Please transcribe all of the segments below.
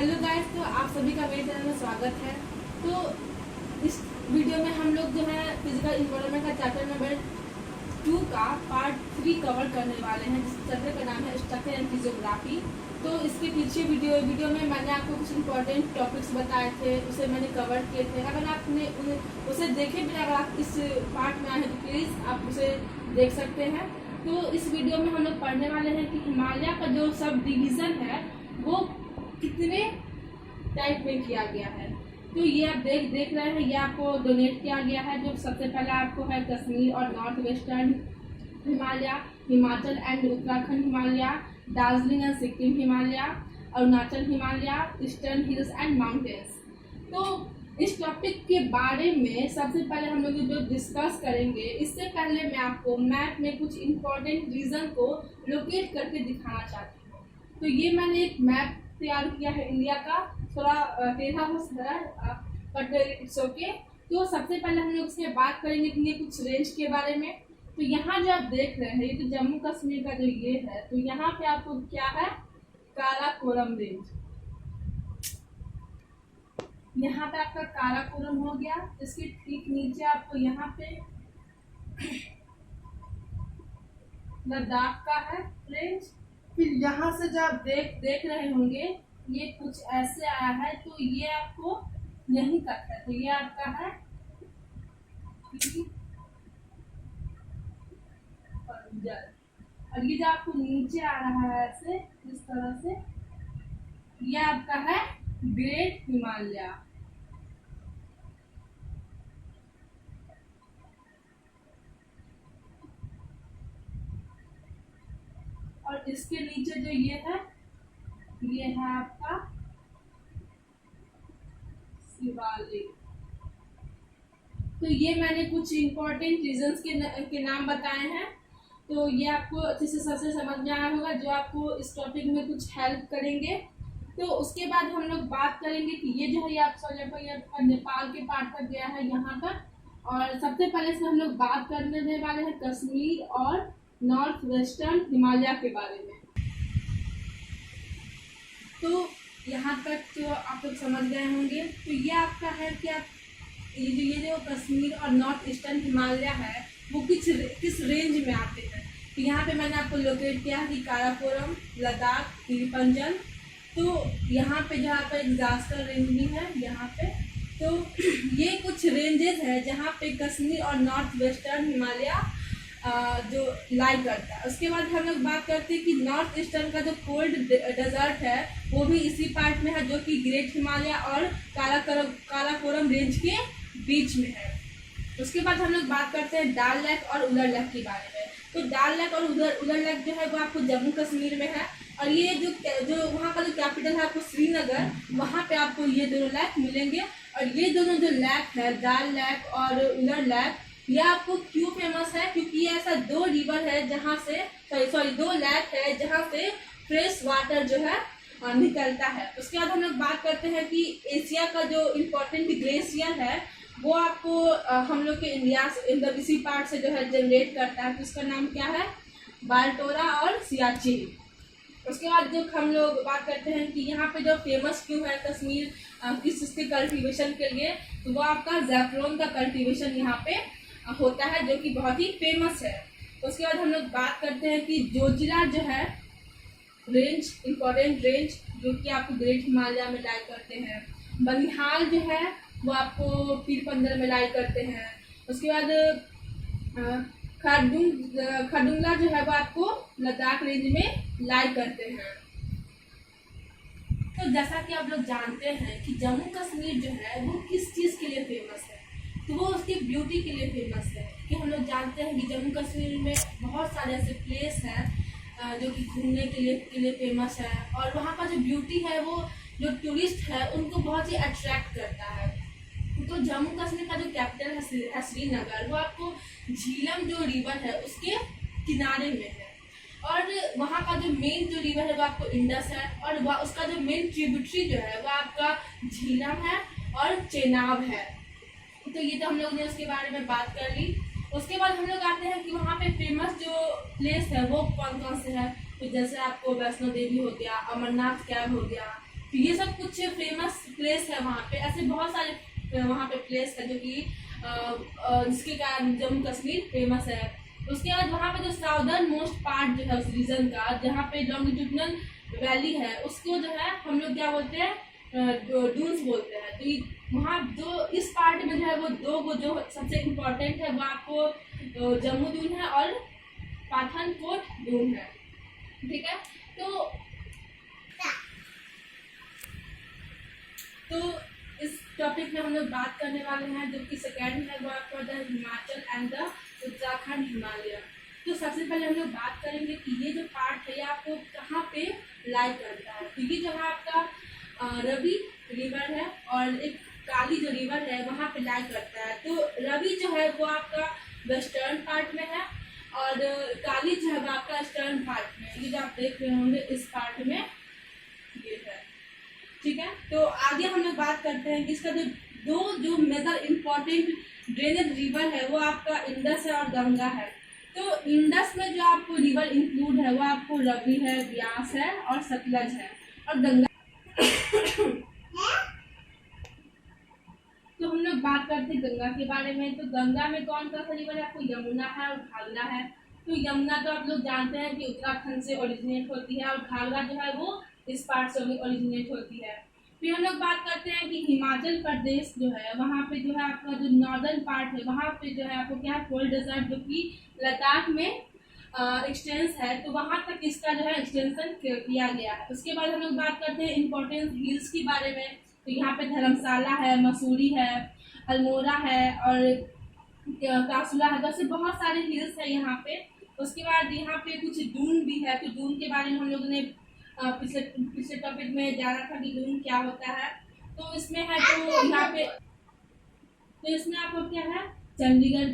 Hello guys, तो आप सभी का मेरे चैनल में स्वागत है। तो इस वीडियो में हम लोग जो है फिजिकल इन्वायरमेंट का चैप्टर नंबर 2 का पार्ट 3 कवर करने वाले हैं, जिस चैप्टर का नाम है स्ट्रक्चर एंड फिजियोग्राफी। तो इसके पीछे वीडियो में मैंने आपको कुछ इंपॉर्टेंट टॉपिक्स बताए थे, उसे मैंने कवर किए थे। अगर आपने उसे देखे बिना अगर आप इस पार्ट में आए हैं तो प्लीज़ आप उसे देख सकते हैं। तो इस वीडियो में हम लोग पढ़ने वाले हैं कि हिमालय का जो सब डिवीज़न है वो कितने टाइप में किया गया है। तो ये आप देख रहे हैं, ये आपको डोनेट किया गया है। जो सबसे पहले आपको है कश्मीर और north western Himalaya, Himachal and Uttarakhand Himalaya, Darjeeling and Sikkim Himalaya, Arunachal Himalaya, eastern hills and mountains. तो इस टॉपिक के बारे में सबसे पहले हम लोग जो डिस्कस करेंगे, इससे पहले मैं आपको मैप में कुछ इम्पोर्टेंट रीजन को लोकेट करके दिखाना चाहती हूँ। तो ये मैंने एक मैप तैयार किया है इंडिया का, थोड़ा टेढ़ा हो सकता है बट इट्स ओके। तो सबसे पहले हम लोग इसमें बात करेंगे कि ये कुछ रेंज के बारे में। तो यहाँ जो आप देख रहे हैं, ये तो जम्मू कश्मीर का जो ये है, तो यहाँ पे आपको क्या है, काराकोरम रेंज। यहाँ पे आपका काराकोरम हो गया। इसके ठीक नीचे आपको यहाँ पे लद्दाख का है रेंज। फिर यहाँ से जो आप देख रहे होंगे, ये कुछ ऐसे आया है, तो ये आपको यहीं तक है। तो ये आपका है और ये जो आपको नीचे आ रहा है ऐसे इस तरह से, ये आपका है ग्रेट हिमालय। और इसके नीचे जो ये है आपका शिवालिक। तो ये मैंने कुछ इम्पोर्टेंट रीजंस के नाम बताए हैं। तो ये आपको अच्छे से सबसे समझ में आया होगा, जो आपको इस टॉपिक में कुछ हेल्प करेंगे। तो उसके बाद हम लोग बात करेंगे कि ये जो है, ये आप समझ ये नेपाल के पार्ट तक गया है यहाँ तक। और सबसे पहले से हम लोग बात करने वाले हैं कश्मीर और नॉर्थ वेस्टर्न हिमालय के बारे में। तो यहाँ तक जो आप लोग समझ गए होंगे। तो ये आपका है कि आप ये जो कश्मीर और नॉर्थ ईस्टर्न हिमालय है वो किस रेंज में आते हैं। तो यहाँ पे मैंने आपको लोकेट किया है कि काराकोरम, लद्दाख, गिरिपंजन। तो यहाँ पे जहाँ पर डिजास्टर रेंज भी है यहाँ पे। तो ये कुछ रेंजेस है जहाँ पे कश्मीर और नॉर्थ वेस्टर्न हिमालय जो लाई करता है। उसके बाद हम लोग बात करते हैं कि नॉर्थ ईस्टर्न का जो कोल्ड डेजर्ट है वो भी इसी पार्ट में है, जो कि ग्रेट हिमालय और काराकोरम रेंज के बीच में है। उसके बाद हम लोग बात करते हैं डाल लेक और उलर लेक के बारे में। तो डाल लेक और उलर लेक जो है वो आपको जम्मू कश्मीर में है। और ये जो वहाँ का जो कैपिटल है आपको श्रीनगर, वहाँ पे आपको ये दोनों लेक मिलेंगे। और ये दोनों जो लेक है, डाल लेक और उलर लेक, ये आपको क्यों फेमस है, क्योंकि ये ऐसा दो रिवर है जहाँ से दो लेक है जहाँ से फ्रेश वाटर जो है निकलता है। उसके बाद हम लोग बात करते हैं कि एशिया का जो इम्पोर्टेंट ग्लेशियर है वो आपको हम लोग के इंडिया से मतलब इसी पार्ट से जो है जनरेट करता है। तो उसका नाम क्या है, बाल्टोरा और सियाचिन। उसके बाद जो हम लोग बात करते हैं कि यहाँ पे जो फेमस क्यों है कश्मीर किस इसके कल्टीवेशन के लिए, तो वो आपका ज़ैफरन का कल्टीवेशन यहाँ पे होता है, जो कि बहुत ही फेमस है। उसके बाद हम लोग बात करते हैं कि जोजिला जो है रेंज, इम्पोर्टेंट रेंज, जो कि आपको ग्रेट हिमालय में लाई करते हैं। बनिहाल जो है वो आपको पीरपंजल में लाई करते हैं। उसके बाद खारदुंगला जो है वो आपको लद्दाख रेंज में लाई करते हैं। तो जैसा कि आप लोग जानते हैं कि जम्मू कश्मीर जो है वो किस चीज़ के लिए फेमस है, तो वो उसकी ब्यूटी के लिए फेमस है। कि हम लोग जानते हैं कि जम्मू कश्मीर में बहुत सारे ऐसे प्लेस हैं जो कि घूमने के लिए फेमस है। और वहाँ का जो ब्यूटी है वो जो टूरिस्ट है उनको बहुत ही अट्रैक्ट करता है। तो जम्मू कश्मीर का जो कैपिटल है श्रीनगर, वो आपको झीलम जो रिवर है उसके किनारे में है। और वहाँ का जो मेन जो रिवर है वो आपको इंडस है। और उसका जो मेन ट्रिब्यूटरी जो है वो आपका झीलम है और चेनाब है। तो ये तो हम लोग ने उसके बारे में बात कर ली। उसके बाद हम लोग आते हैं कि वहाँ पे फेमस जो प्लेस है वो कौन कौन से है। तो जैसे आपको वैष्णो देवी हो गया, अमरनाथ कैंप हो गया, तो ये सब कुछ फेमस प्लेस है वहाँ पे। ऐसे बहुत सारे वहाँ पे प्लेस है जो कि जिसके कारण जम्मू कश्मीर फेमस है। उसके बाद वहाँ पे जो साउदर्न मोस्ट पार्ट जो है उस रीजन का, जहाँ पे लॉन्गिट्यूडनल वैली है, उसको जो है हम लोग क्या बोलते हैं, डून्स बोलते हैं। तो वहाँ जो इस पार्ट में जो है वो दो को जो सबसे इम्पोर्टेंट है वो आपको जम्मू दून है और पाठानकोट दून है, ठीक है। तो इस टॉपिक में हम लोग बात करने वाले हैं, जो कि सेकेंड है वो आपका the Himachal and the Uttarakhand Himalaya. तो सबसे पहले हम लोग बात करेंगे कि ये जो पार्ट है ये आपको कहाँ पे लाई करता है। तो ये जो है आपका रवि रिवर है और एक काली जो रिवर है वहाँ पे लाई करता है। तो रवि जो है वो आपका वेस्टर्न पार्ट में है और काली जो है वो आपका ईस्टर्न पार्ट में। ये जो आप देख रहे होंगे इस पार्ट में ये है, ठीक है। तो आगे हम लोग बात करते हैं कि इसका जो मेजर इम्पोर्टेंट ड्रेनेज रिवर है वो आपका इंडस है और गंगा है। तो इंडस में जो आपको रिवर इंक्लूड है वो आपको रवि है, ब्यास है और सतलज है। और गंगा तो हम लोग बात करते हैं गंगा के बारे में। तो गंगा में कौन सा रिवर है, आपको यमुना है और घाघरा है। तो यमुना तो आप लोग जानते हैं कि उत्तराखंड से ओरिजिनेट होती है और घाघरा जो है वो इस पार्ट से ओरिजिनेट होती है। फिर हम लोग बात करते हैं कि हिमाचल प्रदेश जो है वहाँ पे जो है आपका जो नॉर्दर्न पार्ट है वहाँ पे जो है आपको क्या है, कोल्ड डेजर्ट जो कि लद्दाख में एक्सटेंस है। तो वहाँ तक इसका जो है एक्सटेंशन किया गया है। उसके बाद हम लोग बात करते हैं इम्पोर्टेंट हिल्स के बारे में। तो यहाँ पे धर्मशाला है, मसूरी है, अल्मोड़ा है और कासुला है। वैसे बहुत सारे हिल्स है यहाँ पे। उसके बाद यहाँ पे कुछ दून भी है। तो दून के बारे में हम लोगों ने पिछले टॉपिक में जाना था कि दून क्या होता है। तो इसमें है तो यहाँ पे तो इसमें आपको क्या है, चंडीगढ़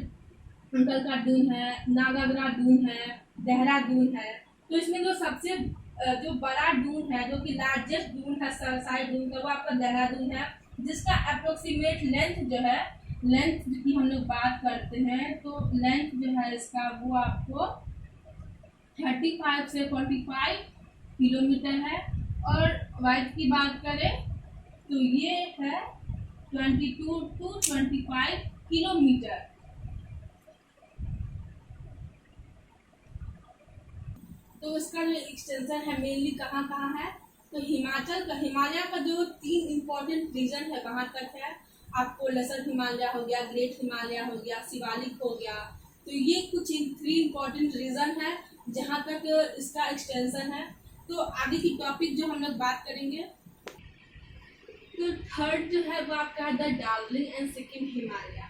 अंकल का दून है, नागागरा दून है, देहरादून है। तो इसमें जो सबसे जो बड़ा दून है, जो कि लार्जेस्ट दून है साइड दून का, वो आपका देहरादून है, जिसका अप्रोक्सीमेट लेंथ जो है, लेंथ की हम लोग बात करते हैं तो लेंथ जो है इसका वो आपको 35 से 45 किलोमीटर है। और वाइड की बात करें तो ये है 22 to 25 किलोमीटर। तो इसका जो एक्सटेंशन है मेनली कहाँ कहाँ है, तो हिमालय का जो 3 इम्पोर्टेंट रीजन है वहाँ तक है। आपको लेसर हिमालय हो गया, ग्रेट हिमालय हो गया, शिवालिक हो गया। तो ये कुछ 3 इम्पोर्टेंट रीजन है जहाँ तक इसका एक्सटेंशन है। तो आगे की टॉपिक जो हम लोग बात करेंगे, तो थर्ड जो है वो आपका है द दार्जिलिंग एंड सिक्किम हिमालय।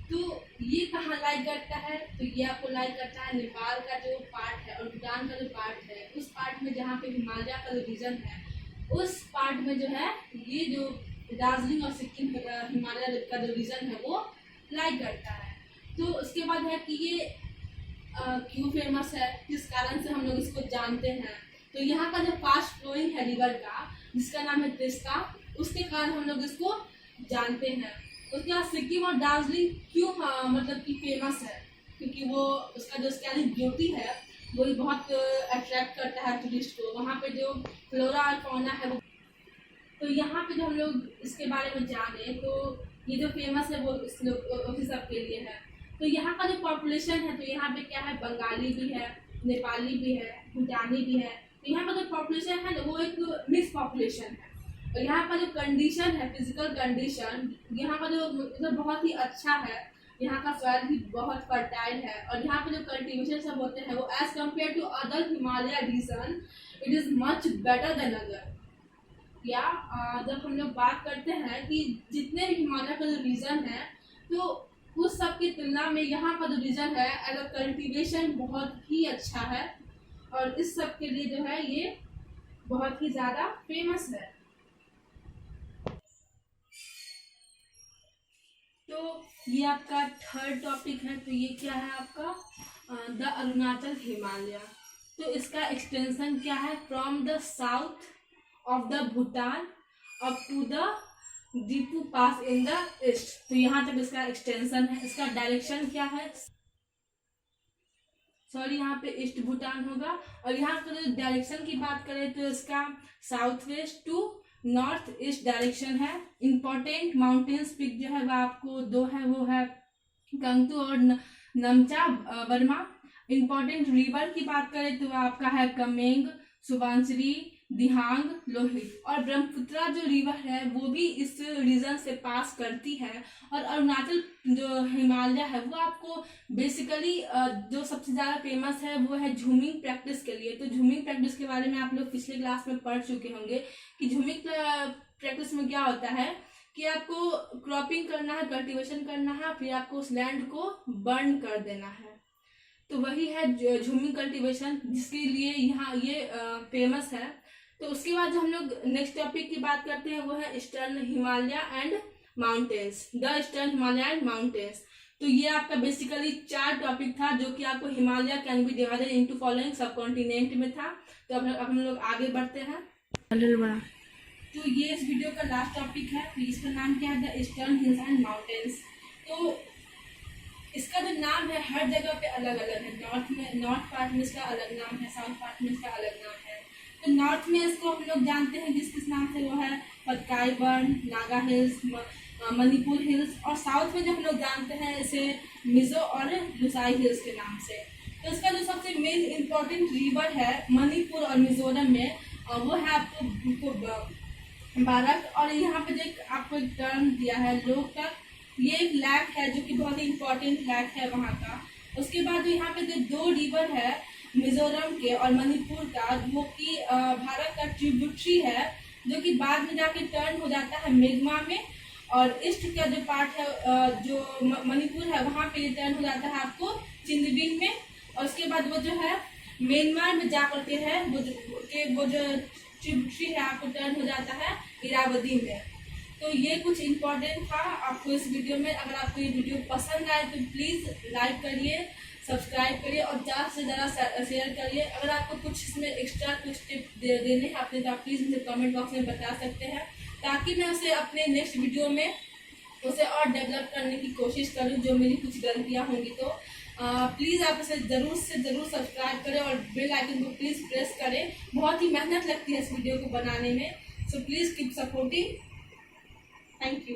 तो ये कहाँ लाई करता है, तो ये आपको लाई करता है नेपाल का जो पार्ट है और भूटान का जो पार्ट है, उस पार्ट में जहाँ पे हिमालय का जो रीजन है उस पार्ट में जो है ये जो दार्जिलिंग और सिक्किम हिमालय का जो रीजन है वो लाई करता है। तो उसके बाद है कि ये क्यों फेमस है, किस कारण से हम लोग इसको जानते हैं। तो यहाँ का जो फास्ट फ्लोइंग है रिवर का, जिसका नाम है तिस्ता, उसके कारण हम लोग इसको जानते हैं। उसके बाद सिक्किम और दार्जिलिंग क्यों मतलब कि फेमस है, क्योंकि वो उसका जो स्कैनिक ब्यूटी है वो बहुत अट्रैक्ट करता है टूरिस्ट को। वहाँ पे जो फ्लोरा और फौना है वो, तो यहाँ पे जो हम लोग इसके बारे में जाने तो ये जो फेमस है वो उसी सब के लिए है। तो यहाँ का जो पॉपुलेशन है, तो यहाँ पे क्या है, बंगाली भी है, नेपाली भी है, भूटानी भी है। तो यहाँ का जो पॉपुलेशन है वो एक मिक्स पॉपुलेशन है। और यहाँ का जो कंडीशन है, फिजिकल कंडीशन, यहाँ का जो मतलब बहुत ही अच्छा है। यहाँ का सॉइल भी बहुत फर्टाइल है और यहाँ पे जो कल्टीवेशन सब होते हैं वो as compare to other Himalaya region it is much better than other. या जब हम लोग बात करते हैं कि जितने भी हिमालय का जो रीजन है तो उस सब की तुलना में यहाँ का जो रीजन है एज अ कल्टीवेशन बहुत ही अच्छा है और इस सब के लिए जो है ये बहुत ही ज़्यादा फेमस है। तो ये आपका थर्ड टॉपिक है। तो ये क्या है आपका द अरुणाचल हिमालय। तो इसका एक्सटेंशन क्या है, from the south of the Bhutan up to the Diphu pass in the east. तो यहाँ तक इसका एक्सटेंशन है। इसका डायरेक्शन क्या है, सॉरी यहाँ पे ईस्ट भूटान होगा। और यहाँ पर डायरेक्शन की बात करें तो इसका south west to north east direction है। इम्पोर्टेंट माउंटेन्स पिक जो है वह आपको दो है, वो है गंगटू और नमचा बर्मा। इम्पोर्टेंट रिवर की बात करें तो आपका है कमेंग, सुबनसिरी, दिहांग, लोहित। और ब्रह्मपुत्रा जो रिवर है वो भी इस रीजन से पास करती है। और अरुणाचल जो हिमालय है वो आपको बेसिकली जो सबसे ज़्यादा फेमस है वो है झूमिंग प्रैक्टिस के लिए। तो झूमिंग प्रैक्टिस के बारे में आप लोग पिछले क्लास में पढ़ चुके होंगे कि झूमिंग प्रैक्टिस में क्या होता है कि आपको क्रॉपिंग करना है, कल्टीवेशन करना है, फिर आपको उस लैंड को बर्न कर देना है। तो वही है झूमिंग कल्टीवेशन, जिसके लिए यहाँ ये फेमस है। तो उसके बाद जो हम लोग नेक्स्ट टॉपिक की बात करते हैं वो है eastern Himalaya and mountains, the eastern Himalaya and mountains. तो ये आपका बेसिकली 4 टॉपिक था जो कि आपको Himalaya can be divided into following सब कॉन्टिनेंट में था। तो अब हम लोग आगे बढ़ते हैं। तो ये इस वीडियो का लास्ट टॉपिक है। तो इसका नाम क्या है? The eastern hills and mountains. तो इसका जो नाम है हर जगह पे अलग अलग है। नॉर्थ पार्ट में इसका अलग नाम है, साउथ पार्ट में इसका अलग नाम है। तो नॉर्थ में इसको हम लोग जानते हैं जिस किस नाम से, वो है पतकाई बर्न, नागा हिल्स, मणिपुर हिल्स। और साउथ में जो हम लोग जानते हैं इसे मिजो और लुसाई हिल्स के नाम से। तो इसका जो सबसे मेन इम्पोर्टेंट रिवर है मणिपुर और मिजोरम में वो है आपको बारक। और यहाँ पे जो आपको एक टर्म दिया है लोकटक, ये एक लैक है जो कि बहुत ही इम्पोर्टेंट लैक है वहाँ का। उसके बाद जो यहाँ पे जो 2 रिवर है मिजोरम के और मणिपुर का, वो कि भारत का ट्रिब्यूटरी है जो कि बाद में जाके टर्न हो जाता है मेघमा में। और ईस्ट का जो पार्ट है जो मणिपुर है वहाँ पे टर्न हो जाता है आपको चिंदबिन में। और उसके बाद वो जो है म्यांमार में जा करके है वो जो ट्रिब्यूटरी है आपको टर्न हो जाता है इरावदी में। तो ये कुछ इम्पोर्टेंट था आपको इस वीडियो में। अगर आपको ये वीडियो पसंद आए तो प्लीज़ लाइक करिए, सब्सक्राइब करिए और ज़्यादा से ज़्यादा शेयर करिए। अगर आपको कुछ इसमें एक्स्ट्रा कुछ टिप देने हैं आपने तो आप प्लीज़ मुझे कमेंट बॉक्स में बता सकते हैं, ताकि मैं उसे अपने नेक्स्ट वीडियो में उसे और डेवलप करने की कोशिश करूँ। जो मेरी कुछ गलतियाँ होंगी तो प्लीज़ आप इसे ज़रूर से ज़रूर सब्सक्राइब करें और बेल आइकन को प्लीज़ प्रेस करें। बहुत ही मेहनत लगती है इस वीडियो को बनाने में। So please keep supporting. Thank you.